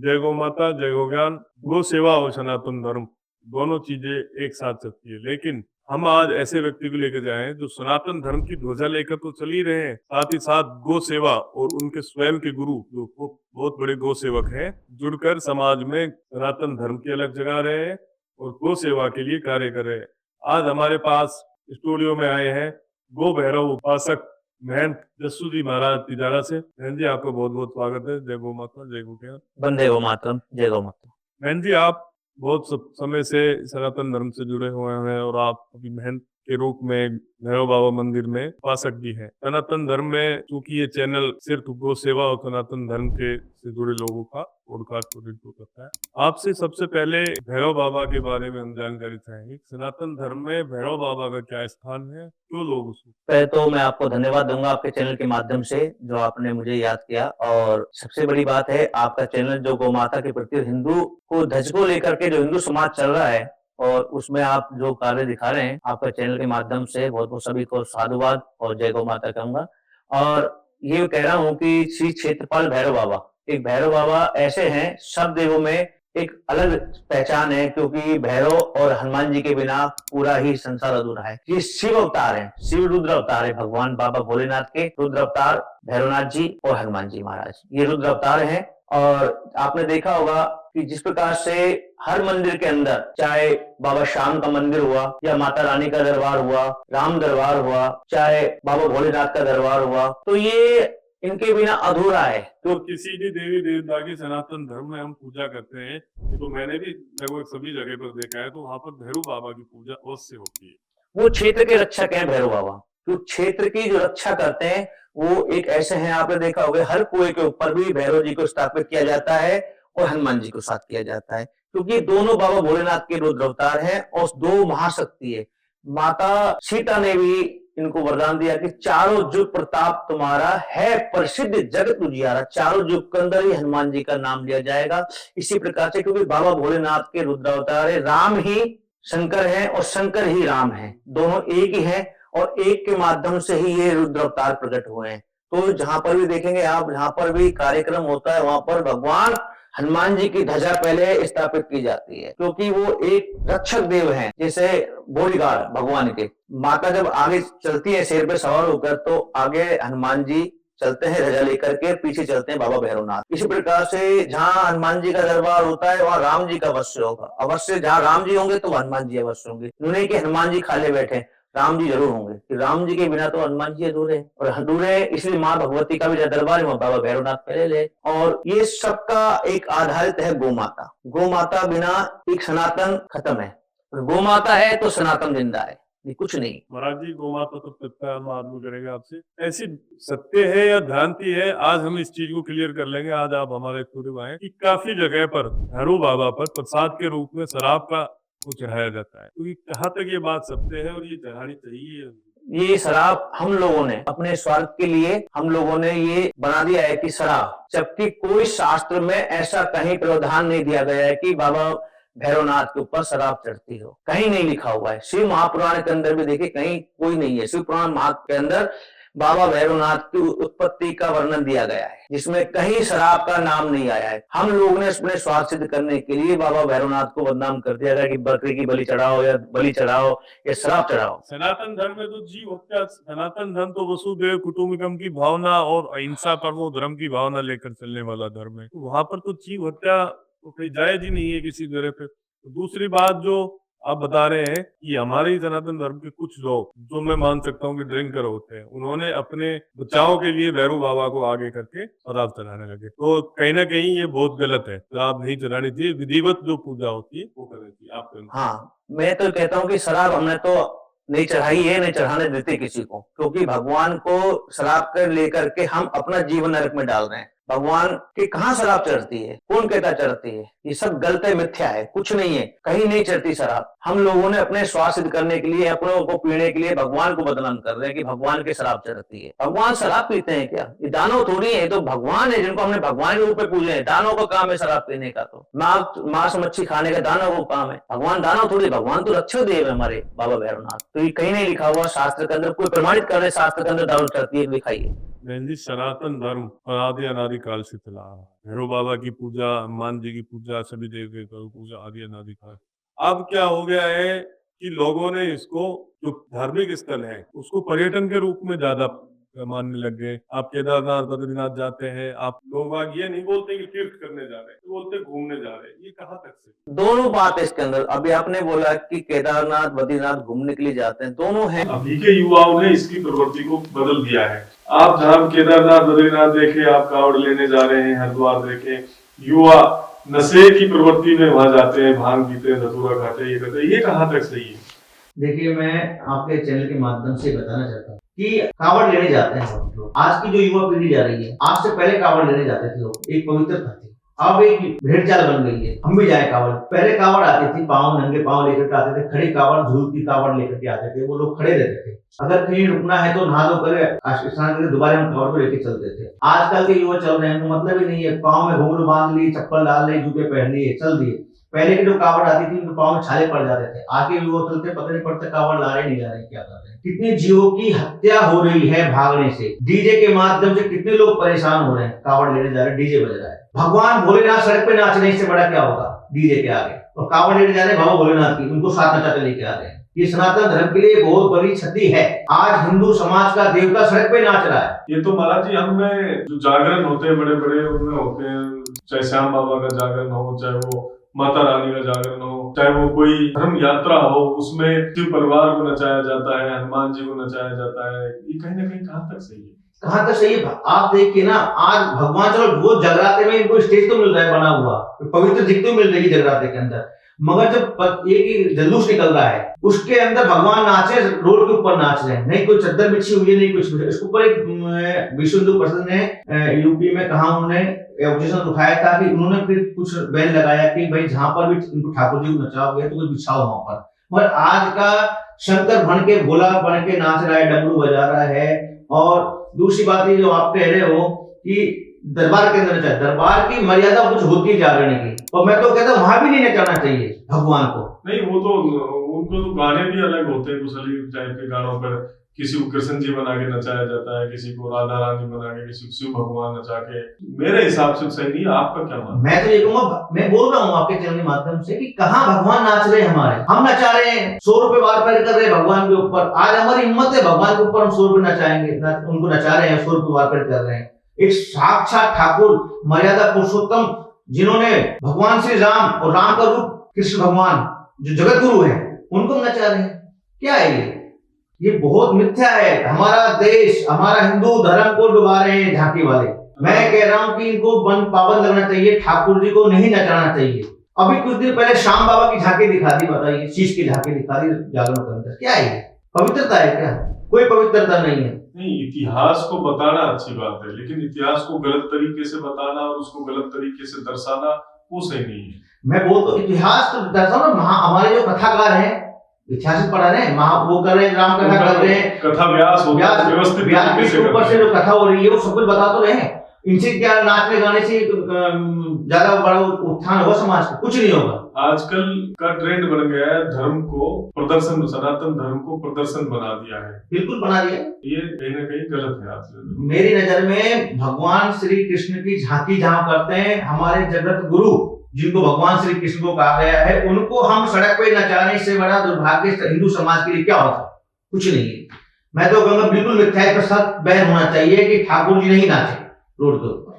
जय गौ माता, जय गौ ज्ञान, गो सेवा और सनातन धर्म दोनों चीजें एक साथ चलती है। लेकिन हम आज ऐसे व्यक्ति को लेकर जाए जो सनातन धर्म की ध्वजा लेकर तो चल ही रहे हैं, साथ ही साथ गो सेवा और उनके स्वयं के गुरु जो बहुत बड़े गो सेवक हैं, जुड़कर समाज में सनातन धर्म की अलग जगा रहे हैं और गो सेवा के लिए कार्य कर रहे हैं। आज हमारे पास स्टूडियो में आए हैं गो भैरव उपासक महंत जस्सू जी महाराज तिजारा से। महंत जी, आपका बहुत बहुत स्वागत है। जय गौ माता, जय गौ ज्ञान। वंदे गो मातरम, जय गौ माता। महंत जी, आप बहुत समय से सनातन धर्म से जुड़े हुए हैं और आप अभी महंत के रूप में भैरव बाबा मंदिर में उपासक भी हैं। सनातन धर्म में चूंकि ये चैनल सिर्फ गो सेवा और सनातन धर्म के से जुड़े लोगों का पॉडकास्ट करता है, आपसे सबसे पहले भैरव बाबा के बारे में हम जानकारी चाहेंगे। सनातन धर्म में भैरव बाबा का क्या स्थान है, क्यों लोग उसको। पहले तो मैं आपको धन्यवाद दूंगा आपके चैनल के माध्यम से जो आपने मुझे याद किया, और सबसे बड़ी बात है आपका चैनल जो गौ माता के प्रति हिंदू को ध्वज को लेकर के जो हिंदू समाज चल रहा है और उसमें आप जो कार्य दिखा रहे हैं, आपका चैनल के माध्यम से बहुत बहुत सभी को साधुवाद और जय गौ माता कहूंगा। और ये कह रहा हूँ कि श्री क्षेत्रपाल भैरव बाबा, एक भैरव बाबा ऐसे हैं सब देवों में एक अलग पहचान है, क्योंकि भैरव और हनुमान जी के बिना पूरा ही संसार अधूरा है। ये शिव अवतार हैं, शिव रुद्र अवतार है, भगवान बाबा भोलेनाथ के रुद्र अवतार भैरवनाथ जी और हनुमान जी महाराज ये रुद्र अवतार हैं। और आपने देखा होगा कि जिस प्रकार से हर मंदिर के अंदर, चाहे बाबा श्याम का मंदिर हुआ या माता रानी का दरबार हुआ, राम दरबार हुआ, चाहे बाबा भोलेनाथ का दरबार हुआ, तो ये इनके बिना अधूरा है। तो किसी भी देवी देवता की सनातन धर्म में हम पूजा करते हैं, तो मैंने भी लगभग सभी जगह पर देखा है, तो वहाँ पर भैरव बाबा की पूजा अवश्य होती है। वो क्षेत्र के रक्षक हैं भैरव बाबा, तो क्षेत्र की जो रक्षा करते हैं वो एक ऐसे हैं, आपने देखा होगा हर कुएं के ऊपर भी भैरव जी को स्थापित किया जाता है और हनुमान जी को साथ किया जाता है, क्योंकि दोनों बाबा भोलेनाथ के रुद्र अवतार हैं और दो महाशक्ति है। माता सीता ने भी इनको वरदान दिया कि चारों युग प्रताप तुम्हारा है, प्रसिद्ध जगत उजियारा। चारों युग के अंदर ही हनुमान जी का नाम लिया जाएगा। इसी प्रकार से क्योंकि बाबा भोलेनाथ के रुद्र अवतार है, राम ही शंकर है और शंकर ही राम है, दोनों एक ही है और एक के माध्यम से ही ये रुद्र अवतार प्रकट हुए हैं। तो जहां पर भी देखेंगे आप, जहां पर भी कार्यक्रम होता है वहां पर भगवान हनुमान जी की ध्वजा पहले स्थापित की जाती है, क्योंकि वो एक रक्षक देव हैं, जैसे बॉडीगार्ड भगवान के। माता जब आगे चलती है शेर पे सवार होकर, तो आगे हनुमान जी चलते हैं ध्वजा लेकर के, पीछे चलते हैं बाबा भैरवनाथ। इसी प्रकार से जहां हनुमान जी का दरबार होता है वहां राम जी का अवश्य होगा, अवश्य जहां राम जी होंगे तो हनुमान जी अवश्य होंगे। नहीं कि हनुमान जी खाली बैठे, राम जी जरूर होंगे, कि राम जी के बिना तो हनुमान जी अधूरे हैं, और अधूरे इसलिए माँ भगवती का भी दरबार है, बाबा भैरवनाथ पहले ले। और ये सबका एक आधारित है गौ माता। गौ माता बिना एक सनातन खत्म है, गौ माता है तो सनातन जिंदा है, ये कुछ नहीं। महाराज जी, गौ माता तो तत्काल हम आदमी करेंगे आपसे, ऐसी सत्य है या भ्रांति है, आज हम इस चीज को क्लियर कर लेंगे। आज आप हमारे स्टूडियो आए कि काफी जगह पर भैरव बाबा पर प्रसाद के रूप में शराब का को चढ़ाया जाता है, तो कहाँ तक ये बात सत्य है और ये चढ़ानी चाहिए? ये शराब हम लोगों ने अपने स्वार्थ के लिए हम लोगों ने ये बना दिया है कि शराब, जबकि कोई शास्त्र में ऐसा कहीं प्रावधान नहीं दिया गया है कि बाबा भैरवनाथ के ऊपर शराब चढ़ती हो, कहीं नहीं लिखा हुआ है। शिव महापुराण के अंदर भी देखिए कहीं कोई नहीं है। शिव पुराण के अंदर बाबा भैरवनाथ की उत्पत्ति का वर्णन दिया गया है, जिसमें कहीं शराब का नाम नहीं आया है। हम लोगों ने अपने स्वार्थ सिद्ध करने के लिए बाबा भैरवनाथ को बदनाम कर दिया गया कि बकरी की बलि चढ़ाओ या बलि चढ़ाओ या शराब चढ़ाओ। सनातन धर्म में तो जीव हत्या, सनातन धर्म तो वसुदेव कुटुंबकम की भावना और अहिंसा परमो धर्म की भावना लेकर चलने वाला धर्म है, तो वहां पर तो जीव हत्या तो कहीं जायज ही नहीं है किसी जगह पे। तो दूसरी बात जो आप बता रहे हैं कि हमारे ही सनातन धर्म के कुछ लोग, जो मैं मान सकता हूँ कि ड्रिंकर होते हैं, उन्होंने अपने बचाव के लिए भैरव बाबा को आगे करके शराब चढ़ाने लगे, तो कहीं ना कहीं ये बहुत गलत है। शराब नहीं चढ़ानी चाहिए, विधिवत जो पूजा होती है वो करनी चाहिए। आप हाँ, मैं तो कहता हूँ कि शराब हमने तो नहीं चढ़ाई है, नहीं चढ़ाने देते किसी को, क्योंकि भगवान को शराब कर लेकर के हम अपना जीवन नरक में डाल रहे हैं। भगवान की कहाँ शराब चढ़ती है, कौन कहता चढ़ती है? ये सब गलत है, मिथ्या है, कुछ नहीं है, कहीं नहीं चढ़ती शराब। हम लोगों ने अपने स्वास्थ्य सिद्ध करने के लिए, अपनों को पीने के लिए भगवान को बदनाम कर रहे हैं कि भगवान की शराब चढ़ती है। भगवान शराब पीते हैं क्या? ये दानव थोड़ी है, तो भगवान है जिनको हमने भगवान के रूप में पूजे हैं। दानव का काम है शराब पीने का, तो मांस मच्छी खाने का दानव को काम है। भगवान दानव थोड़ी, भगवान तो रक्षक देव है हमारे बाबा भैरवनाथ। तो ये कहीं नहीं लिखा हुआ शास्त्र के अंदर, कोई प्रमाणित कर रहे शास्त्र के अंदर दारू चढ़ती है, दिखाइए। बहन जी, सनातन धर्म आदि अनादि काल से चला आ रहा है। भैरव बाबा की पूजा, हनुमान जी की पूजा, सभी देव देवताओं की पूजा आदि अनादि काल। अब क्या हो गया है कि लोगों ने इसको, जो धार्मिक स्थल है, उसको पर्यटन के रूप में ज्यादा मानने लग गए। आप केदारनाथ, बद्रीनाथ जाते हैं, आप लोग बाग ये नहीं बोलते कि तीर्थ करने जा रहे हैं, बोलते घूमने जा रहे हैं। ये कहाँ तक सही? दोनों बात है इसके अंदर। अभी आपने बोला कि केदारनाथ बद्रीनाथ घूमने के लिए जाते हैं, दोनों है। अभी के युवाओं ने इसकी प्रवृत्ति को बदल दिया है। आप जहाँ केदारनाथ बद्रीनाथ देखे, आप कावड़ लेने जा रहे हैं, हरिद्वार देखे, युवा नशे की प्रवृत्ति में वहां जाते हैं, भांग पीते हैं, धतूरा खाते हैं, ये करते हैं। ये कहाँ तक सही है? देखिए, मैं आपके चैनल के माध्यम से बताना चाहता हूँ कि कावड़ लेने जाते हैं बहुत लोग। आज की जो युवा पीढ़ी जा रही है, आज से पहले कावड़ लेने जाते थे लोग, एक पवित्रता थी। अब एक भेड़ चाल बन गई है, हम भी जाए कावड़। पहले कावड़ आती थी, पाँव नंगे पाँव लेकर के आते थे, खड़ी कावड़, झूलती कावड़ लेकर के आते थे, वो लोग खड़े रहते थे। अगर कहीं रुकना है तो नहा धो कर स्नान करके दोबारा हम कावड़ को लेकर चलते थे। आजकल के युवा चल रहे हैं, तो मतलब ही नहीं है, पाँव में घुंघरू बांध लिए, चप्पल डाल लिए, जूते पहन लिए, चल दिए। पहले की जो कावड़ आती थी, उनके पाँव में छाले पड़ जाते थे। आगे युवा चलते पता नहीं पड़ता कावड़ ला रहे नहीं ला रहे, क्या कर रहे हैं। कितने जीवों की हत्या हो रही है भागने से। डीजे के माध्यम से कितने लोग परेशान हो रहे हैं, कावड़ लेने जा रहे हैं, डीजे बज रहा है। भगवान भोलेनाथ सड़क पे नाच रहे हैं, इससे बड़ा क्या होगा डीजे के आगे। और कावड़ लेने जा रहे हैं बाबा भोलेनाथ की, उनको साथ नचाते लेके आ रहे हैं। ये सनातन धर्म के लिए बहुत बड़ी क्षति है। आज हिंदू समाज का देवता सड़क पे नाच रहा है। ये तो महाराज जी, हमें जो जागरण होते हैं बड़े बड़े, उनमें होते हैं, चाहे श्याम बाबा का जागरण हो, चाहे वो माता रानी का जागरण हो, चाहे वो कोई धर्म यात्रा हो, उसमें शिव परिवार को नचाया जाता है, हनुमान जी को नचाया जाता है। ये कहीं ना कहीं कहाँ तक सही है? कहाँ तक सही है? आप देखिए ना, आज भगवान, चलो वो जगराते में इनको स्टेज तो मिल रहा है बना हुआ, पवित्र दिख तो मिल रही है जगराते के अंदर, मगर जब एक जुलूस निकल रहा है, उसके अंदर भगवान नाचे, रोड के ऊपर नाच रहे हैं, नहीं कोई चद्दर बिछी हुई है, नहीं कुछ। इसके ऊपर एक विश्व हिंदू परिषद ने यूपी में कहा, उन्होंने ऑब्जेक्शन उठाया था कि उन्होंने फिर कुछ बैन लगाया कि भाई जहां पर भी इनको ठाकुर जी को नचाओगे तो कोई बिछाओ वहां पर। मगर आज का शंकर बन के, भोला बन के नाच रहा है, डमरू बजा रहा है। और दूसरी बात ये जो आप कह रहे हो कि दरबार के अंदर नचाए, दरबार की मर्यादा कुछ होती है जागरण की, और मैं तो कहता हूँ वहां भी नहीं नचाना चाहिए भगवान को। नहीं, वो तो उनको तो गाने भी अलग होते हैं, कुछ अलग टाइप के गानों पर किसी को कृष्ण जी बना के नचाया जाता है, किसी को राधा रानी बना के, किसी को शिव भगवान नचा के। मेरे हिसाब से सही नहीं है। आपका क्या मानना? मैं तो ये कहूँगा, मैं बोल रहा हूँ आपके चैनल के माध्यम से कि कहाँ भगवान नाच रहे हैं हमारे, हम नचा रहे हैं, 100 रुपए वार पैर कर रहे हैं भगवान के ऊपर। आज हमारी हिम्मत है भगवान के ऊपर हम 100 रुपए नचाएंगे, उनको नचा रहे हैं, 100 रुपए वार पैर कर रहे हैं। एक साक्षात ठाकुर, मर्यादा पुरुषोत्तम, जिन्होंने भगवान श्री राम और राम का रूप कृष्ण भगवान जो जगत गुरु है, उनको नचा रहे हैं। क्या है ये बहुत मिथ्या है। हमारा देश, हमारा हिंदू धर्म को डुबा रहे हैं झांकी वाले। मैं कह रहा हूं कि इनको पाबंद लगना चाहिए, ठाकुर जी को नहीं नचाना चाहिए। अभी कुछ दिन पहले श्याम बाबा की झांकी दिखा दी, बताइए, शीश की झांकी दिखा दी जागरण के अंदर। क्या है ये? पवित्रता है क्या? कोई पवित्रता नहीं है। नहीं, इतिहास को बताना अच्छी बात है, लेकिन इतिहास को गलत तरीके से बताना और उसको गलत तरीके से दर्शाना, वो सही नहीं है। मैं बोल तो इतिहास तो दर्शाओ ना। हमारे जो कथाकार हैं, इतिहास पढ़ा रहे हैं, वो कर रहे हैं, राम कथा कर रहे हैं, कथा व्यास होता है, व्यवस्थित तरीके से ऊपर से जो कथा हो रही है वो सब कुछ बता तो रहे हैं। इनसे क्या नाचने गाने से ज्यादा बड़ा उत्थान होगा समाज का? कुछ नहीं होगा। आजकल का ट्रेंड बन गया है धर्म को प्रदर्शन, सनातन धर्म को प्रदर्शन बना दिया है। बिल्कुल बना दिया। ये कहीं ना कहीं गलत है। आज मेरी नजर में भगवान श्री कृष्ण की झांकी जहां करते हैं, हमारे जगत गुरु जिनको भगवान श्री कृष्ण को कहा गया है, उनको हम सड़क पे नचाने से बड़ा दुर्भाग्य हिंदू समाज के लिए क्या होता? कुछ नहीं है। मैं तो कहूँगा बिल्कुल मिथ्या, पर सख्त बैन होना चाहिए कि ठाकुर जी नहीं नाचे रोड के ऊपर।